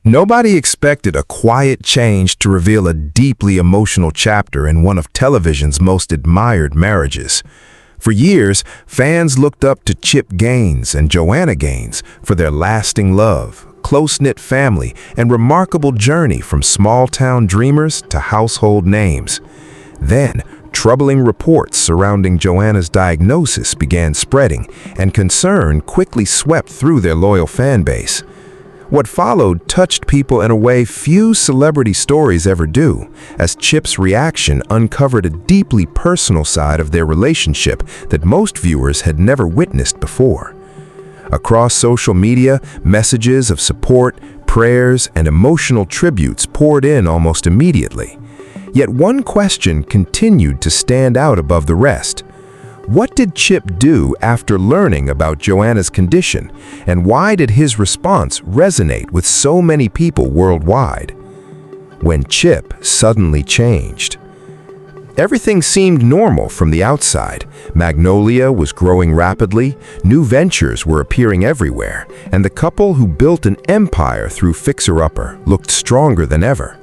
Nobody expected a quiet change to reveal a deeply emotional chapter in one of television's most admired marriages. For years, fans looked up to Chip Gaines and Joanna Gaines for their lasting love, close-knit family, and remarkable journey from small-town dreamers to household names. Then, troubling reports surrounding Joanna's diagnosis began spreading, and concern quickly swept through their loyal fan base. What followed touched people in a way few celebrity stories ever do, as Chip's reaction uncovered a deeply personal side of their relationship that most viewers had never witnessed before. Across social media, messages of support, prayers, and emotional tributes poured in almost immediately. Yet one question continued to stand out above the rest. What did Chip do after learning about Joanna's condition, and why did his response resonate with so many people worldwide? When Chip suddenly changed. Everything seemed normal from the outside. Magnolia was growing rapidly, new ventures were appearing everywhere, and the couple who built an empire through Fixer Upper looked stronger than ever.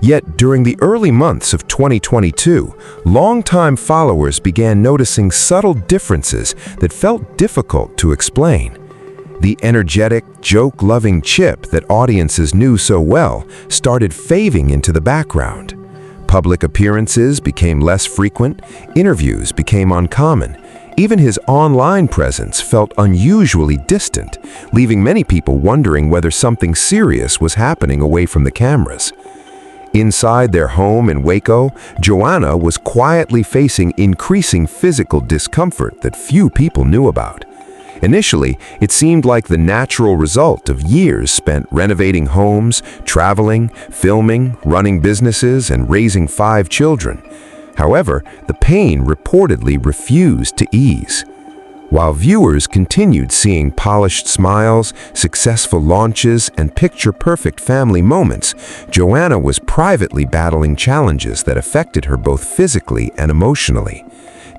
Yet during the early months of 2022, longtime followers began noticing subtle differences that felt difficult to explain. The energetic, joke-loving Chip that audiences knew so well started fading into the background. Public appearances became less frequent, interviews became uncommon. Even his online presence felt unusually distant, leaving many people wondering whether something serious was happening away from the cameras. Inside their home in Waco, Joanna was quietly facing increasing physical discomfort that few people knew about. Initially, it seemed like the natural result of years spent renovating homes, traveling, filming, running businesses, and raising 5 children. However, the pain reportedly refused to ease. While viewers continued seeing polished smiles, successful launches, and picture-perfect family moments, Joanna was privately battling challenges that affected her both physically and emotionally.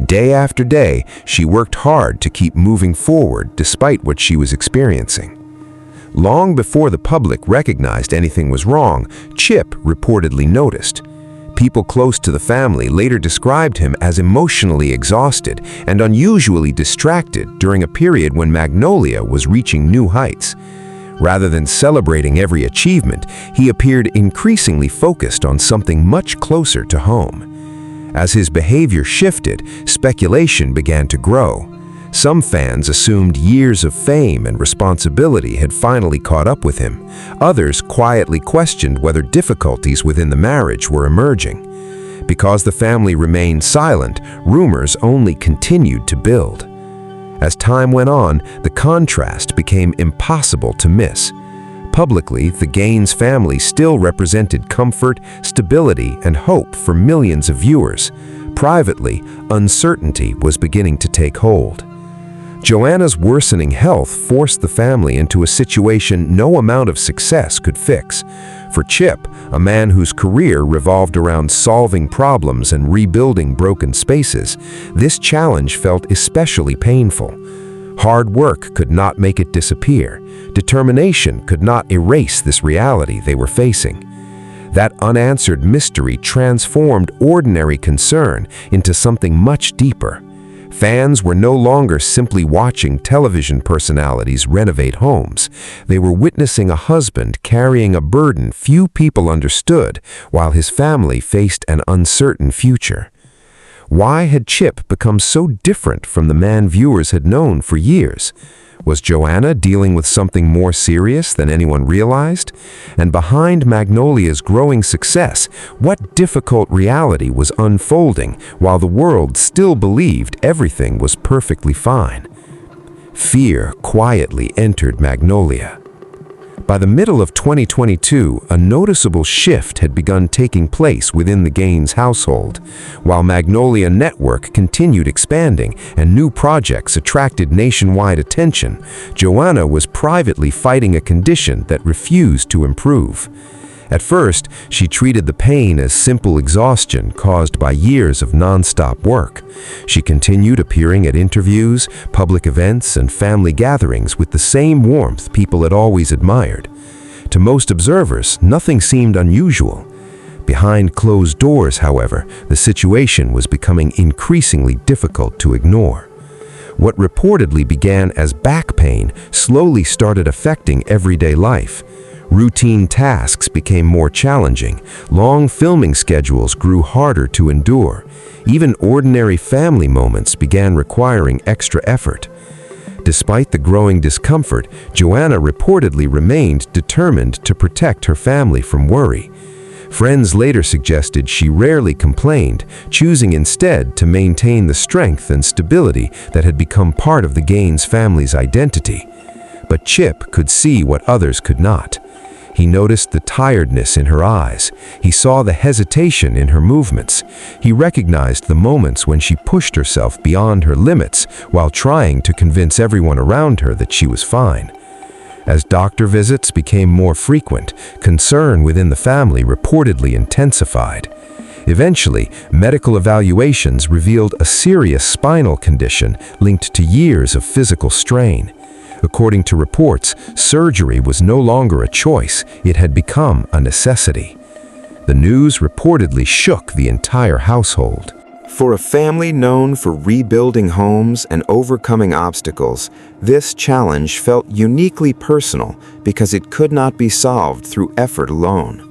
Day after day, she worked hard to keep moving forward despite what she was experiencing. Long before the public recognized anything was wrong, Chip reportedly noticed. People close to the family later described him as emotionally exhausted and unusually distracted during a period when Magnolia was reaching new heights. Rather than celebrating every achievement, he appeared increasingly focused on something much closer to home. As his behavior shifted, speculation began to grow. Some fans assumed years of fame and responsibility had finally caught up with him. Others quietly questioned whether difficulties within the marriage were emerging. Because the family remained silent, rumors only continued to build. As time went on, the contrast became impossible to miss. Publicly, the Gaines family still represented comfort, stability, and hope for millions of viewers. Privately, uncertainty was beginning to take hold. Joanna's worsening health forced the family into a situation no amount of success could fix. For Chip, a man whose career revolved around solving problems and rebuilding broken spaces, this challenge felt especially painful. Hard work could not make it disappear. Determination could not erase this reality they were facing. That unanswered mystery transformed ordinary concern into something much deeper. Fans were no longer simply watching television personalities renovate homes. They were witnessing a husband carrying a burden few people understood while his family faced an uncertain future. Why had Chip become so different from the man viewers had known for years? Was Joanna dealing with something more serious than anyone realized? And behind Magnolia's growing success, what difficult reality was unfolding while the world still believed everything was perfectly fine? Fear quietly entered Magnolia. By the middle of 2022, a noticeable shift had begun taking place within the Gaines household. While Magnolia Network continued expanding and new projects attracted nationwide attention, Joanna was privately fighting a condition that refused to improve. At first, she treated the pain as simple exhaustion caused by years of nonstop work. She continued appearing at interviews, public events, and family gatherings with the same warmth people had always admired. To most observers, nothing seemed unusual. Behind closed doors, however, the situation was becoming increasingly difficult to ignore. What reportedly began as back pain slowly started affecting everyday life. Routine tasks became more challenging. Long filming schedules grew harder to endure. Even ordinary family moments began requiring extra effort. Despite the growing discomfort, Joanna reportedly remained determined to protect her family from worry. Friends later suggested she rarely complained, choosing instead to maintain the strength and stability that had become part of the Gaines family's identity. But Chip could see what others could not. He noticed the tiredness in her eyes. He saw the hesitation in her movements. He recognized the moments when she pushed herself beyond her limits while trying to convince everyone around her that she was fine. As doctor visits became more frequent, concern within the family reportedly intensified. Eventually, medical evaluations revealed a serious spinal condition linked to years of physical strain. According to reports, surgery was no longer a choice, it had become a necessity. The news reportedly shook the entire household. For a family known for rebuilding homes and overcoming obstacles, this challenge felt uniquely personal because it could not be solved through effort alone.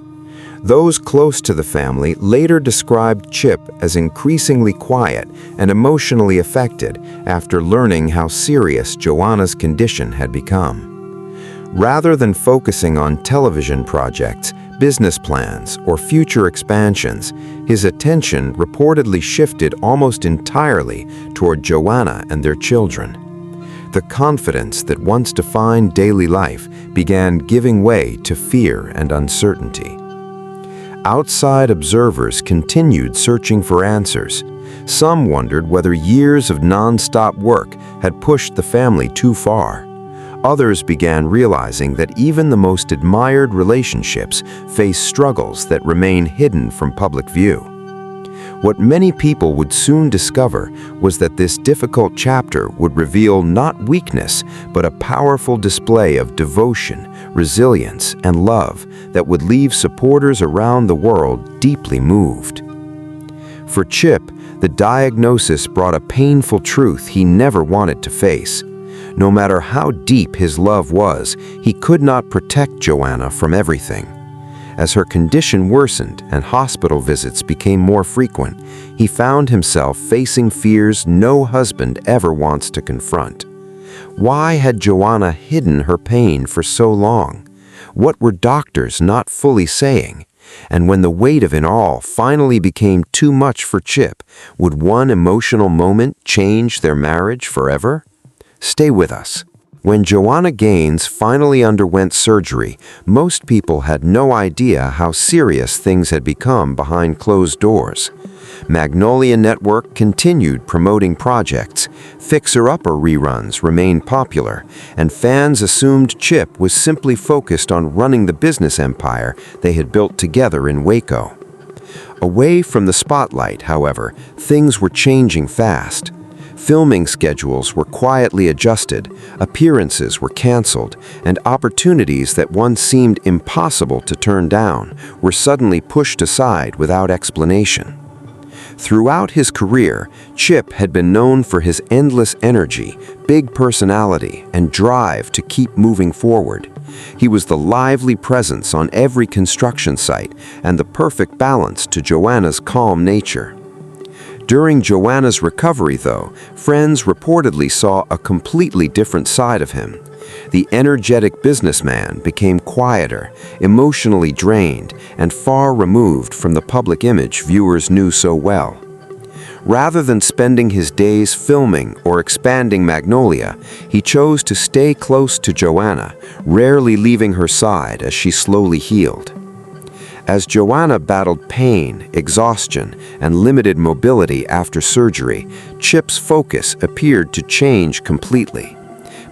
Those close to the family later described Chip as increasingly quiet and emotionally affected after learning how serious Joanna's condition had become. Rather than focusing on television projects, business plans, or future expansions, his attention reportedly shifted almost entirely toward Joanna and their children. The confidence that once defined daily life began giving way to fear and uncertainty. Outside observers continued searching for answers. Some wondered whether years of non-stop work had pushed the family too far. Others began realizing that even the most admired relationships face struggles that remain hidden from public view. What many people would soon discover was that this difficult chapter would reveal not weakness, but a powerful display of devotion, resilience, and love that would leave supporters around the world deeply moved. For Chip, the diagnosis brought a painful truth he never wanted to face. No matter how deep his love was, he could not protect Joanna from everything. As her condition worsened and hospital visits became more frequent, he found himself facing fears no husband ever wants to confront. Why had Joanna hidden her pain for so long? What were doctors not fully saying? And when the weight of it all finally became too much for Chip, would one emotional moment change their marriage forever? Stay with us. When Joanna Gaines finally underwent surgery, most people had no idea how serious things had become behind closed doors. Magnolia Network continued promoting projects, fixer-upper reruns remained popular, and fans assumed Chip was simply focused on running the business empire they had built together in Waco. Away from the spotlight, however, things were changing fast. Filming schedules were quietly adjusted, appearances were canceled, and opportunities that once seemed impossible to turn down were suddenly pushed aside without explanation. Throughout his career, Chip had been known for his endless energy, big personality, and drive to keep moving forward. He was the lively presence on every construction site and the perfect balance to Joanna's calm nature. During Joanna's recovery, though, friends reportedly saw a completely different side of him. The energetic businessman became quieter, emotionally drained, and far removed from the public image viewers knew so well. Rather than spending his days filming or expanding Magnolia, he chose to stay close to Joanna, rarely leaving her side as she slowly healed. As Joanna battled pain, exhaustion, and limited mobility after surgery, Chip's focus appeared to change completely.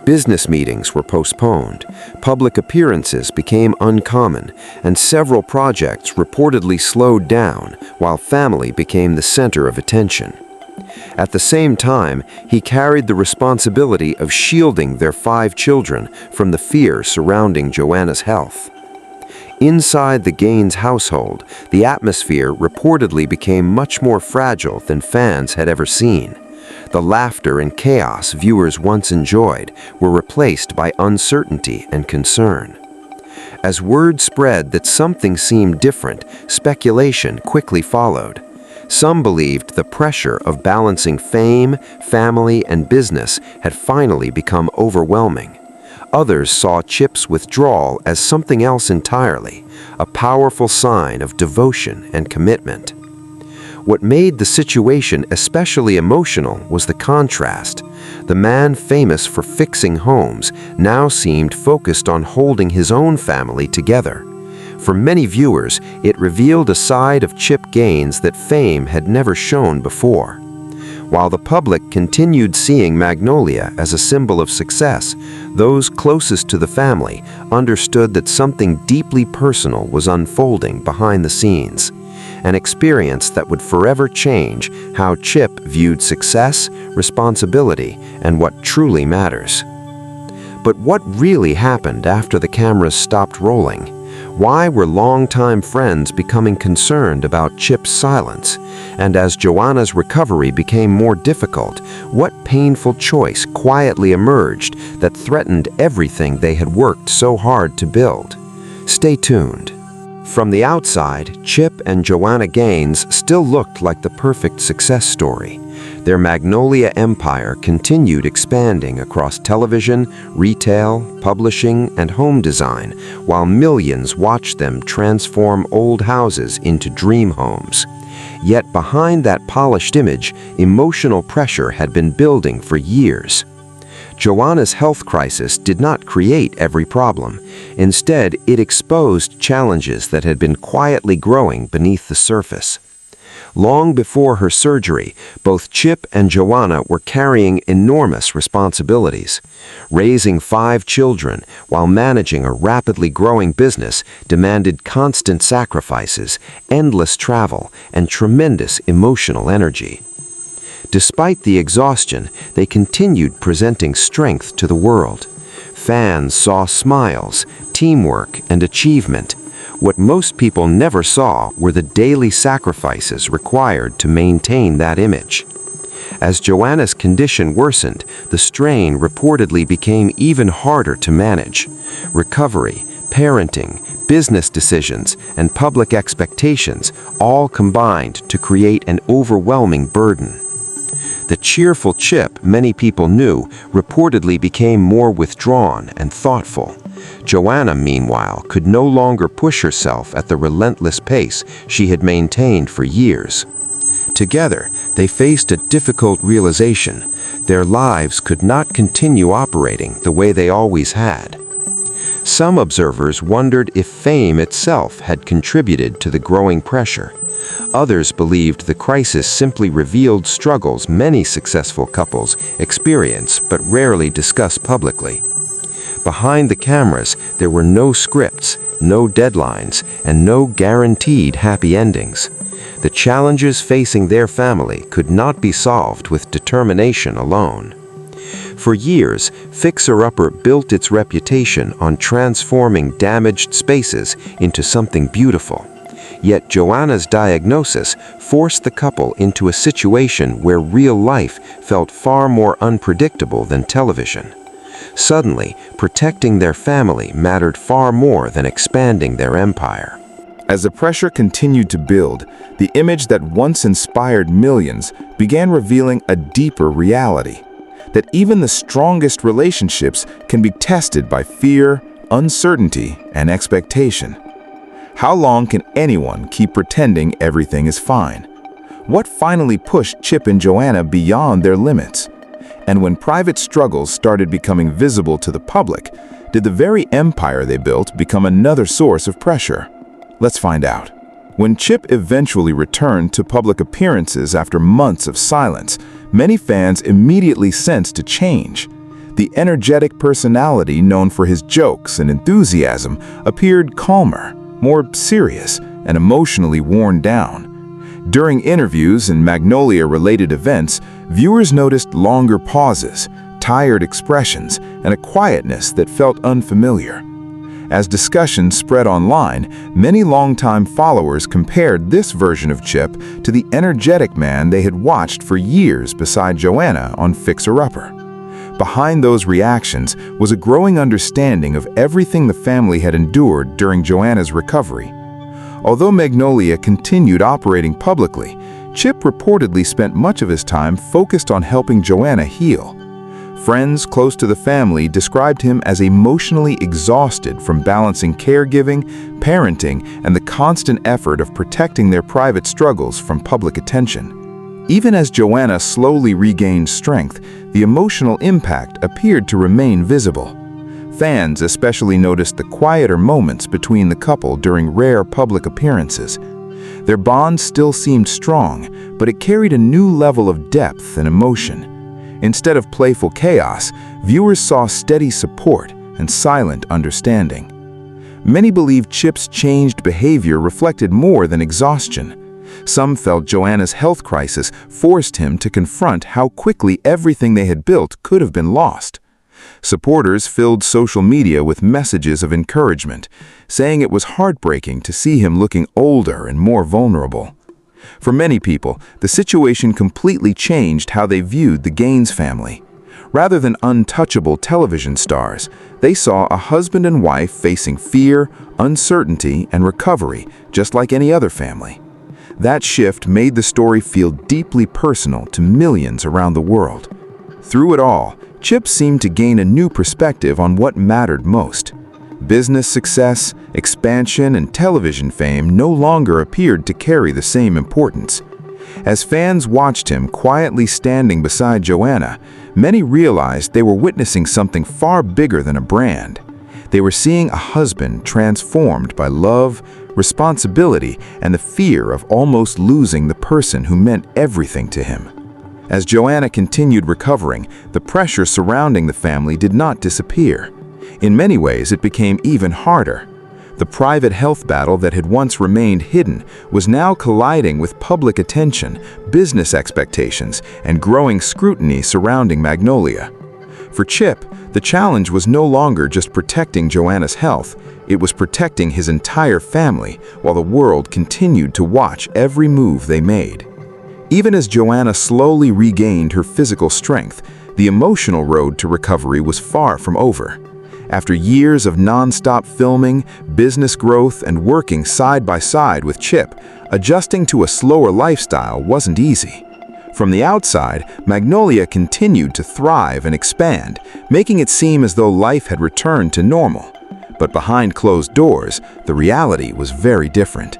Business meetings were postponed, public appearances became uncommon, and several projects reportedly slowed down while family became the center of attention. At the same time, he carried the responsibility of shielding their 5 children from the fear surrounding Joanna's health. Inside the Gaines household, the atmosphere reportedly became much more fragile than fans had ever seen. The laughter and chaos viewers once enjoyed were replaced by uncertainty and concern. As word spread that something seemed different, speculation quickly followed. Some believed the pressure of balancing fame, family, and business had finally become overwhelming. Others saw Chip's withdrawal as something else entirely, a powerful sign of devotion and commitment. What made the situation especially emotional was the contrast. The man famous for fixing homes now seemed focused on holding his own family together. For many viewers, it revealed a side of Chip Gaines that fame had never shown before. While the public continued seeing Magnolia as a symbol of success, those closest to the family understood that something deeply personal was unfolding behind the scenes, an experience that would forever change how Chip viewed success, responsibility, and what truly matters. But what really happened after the cameras stopped rolling? Why were longtime friends becoming concerned about Chip's silence? And as Joanna's recovery became more difficult, what painful choice quietly emerged that threatened everything they had worked so hard to build? Stay tuned. From the outside, Chip and Joanna Gaines still looked like the perfect success story. Their Magnolia empire continued expanding across television, retail, publishing, and home design, while millions watched them transform old houses into dream homes. Yet behind that polished image, emotional pressure had been building for years. Joanna's health crisis did not create every problem. Instead, it exposed challenges that had been quietly growing beneath the surface. Long before her surgery, both Chip and Joanna were carrying enormous responsibilities. Raising 5 children while managing a rapidly growing business demanded constant sacrifices, endless travel, and tremendous emotional energy. Despite the exhaustion, they continued presenting strength to the world. Fans saw smiles, teamwork, and achievement. What most people never saw were the daily sacrifices required to maintain that image. As Joanna's condition worsened, the strain reportedly became even harder to manage. Recovery, parenting, business decisions, and public expectations all combined to create an overwhelming burden. The cheerful Chip many people knew reportedly became more withdrawn and thoughtful. Joanna, meanwhile, could no longer push herself at the relentless pace she had maintained for years. Together, they faced a difficult realization. Their lives could not continue operating the way they always had. Some observers wondered if fame itself had contributed to the growing pressure. Others believed the crisis simply revealed struggles many successful couples experience but rarely discuss publicly. Behind the cameras, there were no scripts, no deadlines, and no guaranteed happy endings. The challenges facing their family could not be solved with determination alone. For years, Fixer Upper built its reputation on transforming damaged spaces into something beautiful. Yet Joanna's diagnosis forced the couple into a situation where real life felt far more unpredictable than television. Suddenly, protecting their family mattered far more than expanding their empire. As the pressure continued to build, the image that once inspired millions began revealing a deeper reality. That even the strongest relationships can be tested by fear, uncertainty, and expectation. How long can anyone keep pretending everything is fine? What finally pushed Chip and Joanna beyond their limits? And when private struggles started becoming visible to the public, did the very empire they built become another source of pressure? Let's find out. When Chip eventually returned to public appearances after months of silence, many fans immediately sensed a change. The energetic personality known for his jokes and enthusiasm appeared calmer, more serious, and emotionally worn down. During interviews and Magnolia-related events, viewers noticed longer pauses, tired expressions, and a quietness that felt unfamiliar. As discussion spread online, many longtime followers compared this version of Chip to the energetic man they had watched for years beside Joanna on Fixer Upper. Behind those reactions was a growing understanding of everything the family had endured during Joanna's recovery. Although Magnolia continued operating publicly, Chip reportedly spent much of his time focused on helping Joanna heal. Friends close to the family described him as emotionally exhausted from balancing caregiving, parenting, and the constant effort of protecting their private struggles from public attention. Even as Joanna slowly regained strength, the emotional impact appeared to remain visible. Fans especially noticed the quieter moments between the couple during rare public appearances. Their bond still seemed strong, but it carried a new level of depth and emotion. Instead of playful chaos, viewers saw steady support and silent understanding. Many believe Chip's changed behavior reflected more than exhaustion. Some felt Joanna's health crisis forced him to confront how quickly everything they had built could have been lost. Supporters filled social media with messages of encouragement, saying it was heartbreaking to see him looking older and more vulnerable. For many people, the situation completely changed how they viewed the Gaines family. Rather than untouchable television stars, they saw a husband and wife facing fear, uncertainty, and recovery, just like any other family. That shift made the story feel deeply personal to millions around the world. Through it all, Chip seemed to gain a new perspective on what mattered most. Business success, expansion, and television fame no longer appeared to carry the same importance. As fans watched him quietly standing beside Joanna, many realized they were witnessing something far bigger than a brand. They were seeing a husband transformed by love, responsibility, and the fear of almost losing the person who meant everything to him. As Joanna continued recovering, the pressure surrounding the family did not disappear. In many ways, it became even harder. The private health battle that had once remained hidden was now colliding with public attention, business expectations, and growing scrutiny surrounding Magnolia. For Chip, the challenge was no longer just protecting Joanna's health, it was protecting his entire family while the world continued to watch every move they made. Even as Joanna slowly regained her physical strength, the emotional road to recovery was far from over. After years of non-stop filming, business growth, and working side by side with Chip, adjusting to a slower lifestyle wasn't easy. From the outside, Magnolia continued to thrive and expand, making it seem as though life had returned to normal. But behind closed doors, the reality was very different.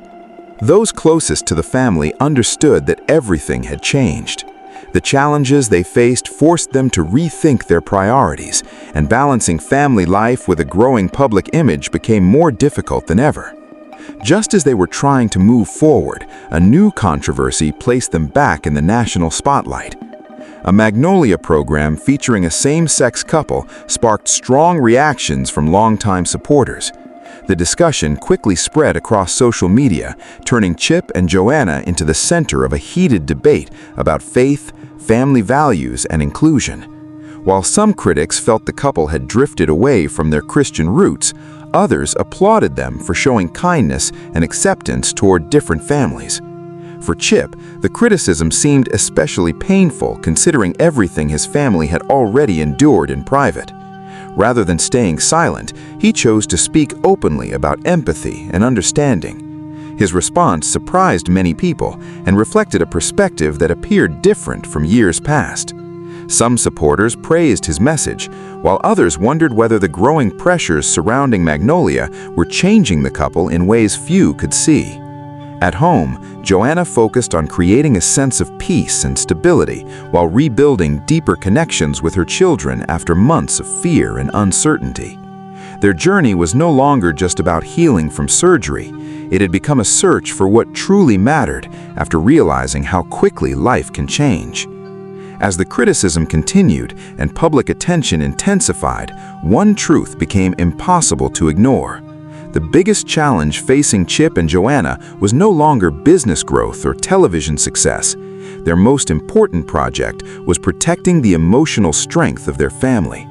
Those closest to the family understood that everything had changed. The challenges they faced forced them to rethink their priorities, and balancing family life with a growing public image became more difficult than ever. Just as they were trying to move forward, a new controversy placed them back in the national spotlight. A Magnolia program featuring a same-sex couple sparked strong reactions from longtime supporters. The discussion quickly spread across social media, turning Chip and Joanna into the center of a heated debate about faith, family values, and inclusion. While some critics felt the couple had drifted away from their Christian roots, others applauded them for showing kindness and acceptance toward different families. For Chip, the criticism seemed especially painful considering everything his family had already endured in private. Rather than staying silent, he chose to speak openly about empathy and understanding. His response surprised many people and reflected a perspective that appeared different from years past. Some supporters praised his message, while others wondered whether the growing pressures surrounding Magnolia were changing the couple in ways few could see. At home, Joanna focused on creating a sense of peace and stability while rebuilding deeper connections with her children after months of fear and uncertainty. Their journey was no longer just about healing from surgery. It had become a search for what truly mattered after realizing how quickly life can change. As the criticism continued and public attention intensified, one truth became impossible to ignore. The biggest challenge facing Chip and Joanna was no longer business growth or television success. Their most important project was protecting the emotional strength of their family.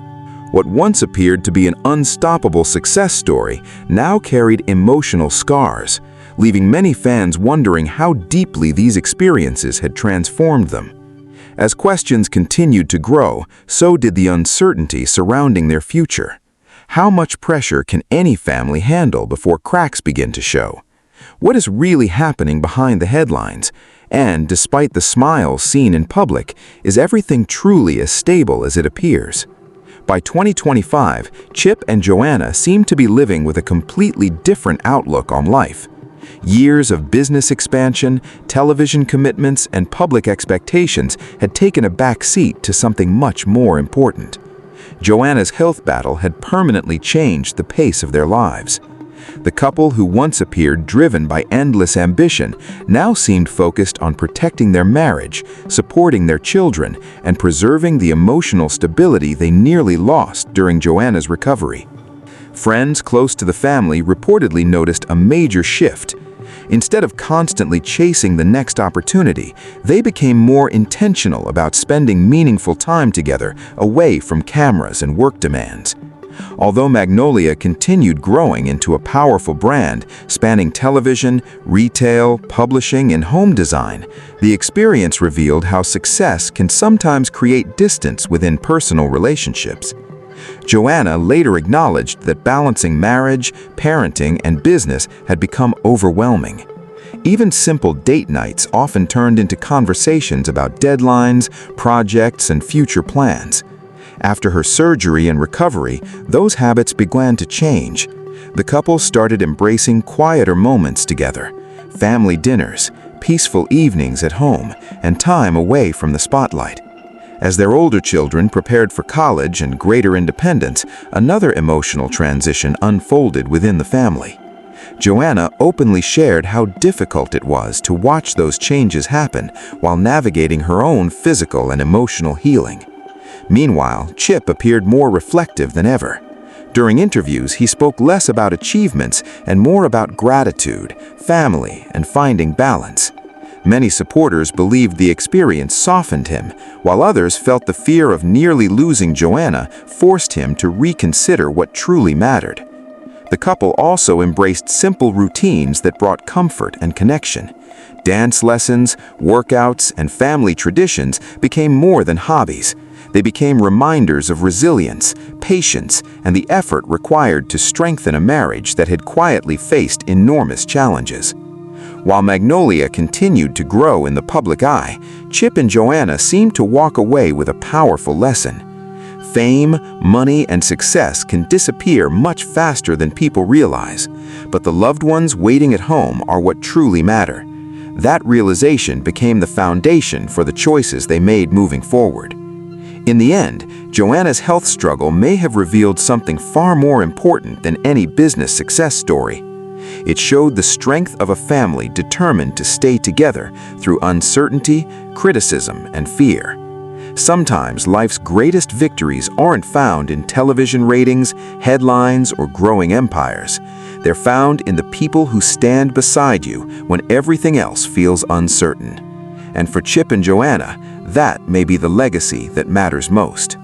What once appeared to be an unstoppable success story now carried emotional scars, leaving many fans wondering how deeply these experiences had transformed them. As questions continued to grow, so did the uncertainty surrounding their future. How much pressure can any family handle before cracks begin to show? What is really happening behind the headlines? And despite the smiles seen in public, is everything truly as stable as it appears? By 2025, Chip and Joanna seem to be living with a completely different outlook on life. Years of business expansion, television commitments, and public expectations had taken a back seat to something much more important. Joanna's health battle had permanently changed the pace of their lives. The couple who once appeared driven by endless ambition now seemed focused on protecting their marriage, supporting their children, and preserving the emotional stability they nearly lost during Joanna's recovery. Friends close to the family reportedly noticed a major shift. Instead of constantly chasing the next opportunity, they became more intentional about spending meaningful time together away from cameras and work demands. Although Magnolia continued growing into a powerful brand spanning television, retail, publishing, and home design, the experience revealed how success can sometimes create distance within personal relationships. Joanna later acknowledged that balancing marriage, parenting, and business had become overwhelming. Even simple date nights often turned into conversations about deadlines, projects, and future plans. After her surgery and recovery, those habits began to change. The couple started embracing quieter moments together, family dinners, peaceful evenings at home, and time away from the spotlight. As their older children prepared for college and greater independence, another emotional transition unfolded within the family. Joanna openly shared how difficult it was to watch those changes happen while navigating her own physical and emotional healing. Meanwhile, Chip appeared more reflective than ever. During interviews, he spoke less about achievements and more about gratitude, family, and finding balance. Many supporters believed the experience softened him, while others felt the fear of nearly losing Joanna forced him to reconsider what truly mattered. The couple also embraced simple routines that brought comfort and connection. Dance lessons, workouts, and family traditions became more than hobbies. They became reminders of resilience, patience, and the effort required to strengthen a marriage that had quietly faced enormous challenges. While Magnolia continued to grow in the public eye, Chip and Joanna seemed to walk away with a powerful lesson. Fame, money, and success can disappear much faster than people realize, but the loved ones waiting at home are what truly matter. That realization became the foundation for the choices they made moving forward. In the end, Joanna's health struggle may have revealed something far more important than any business success story. It showed the strength of a family determined to stay together through uncertainty, criticism, and fear. Sometimes life's greatest victories aren't found in television ratings, headlines, or growing empires. They're found in the people who stand beside you when everything else feels uncertain. And for Chip and Joanna, that may be the legacy that matters most.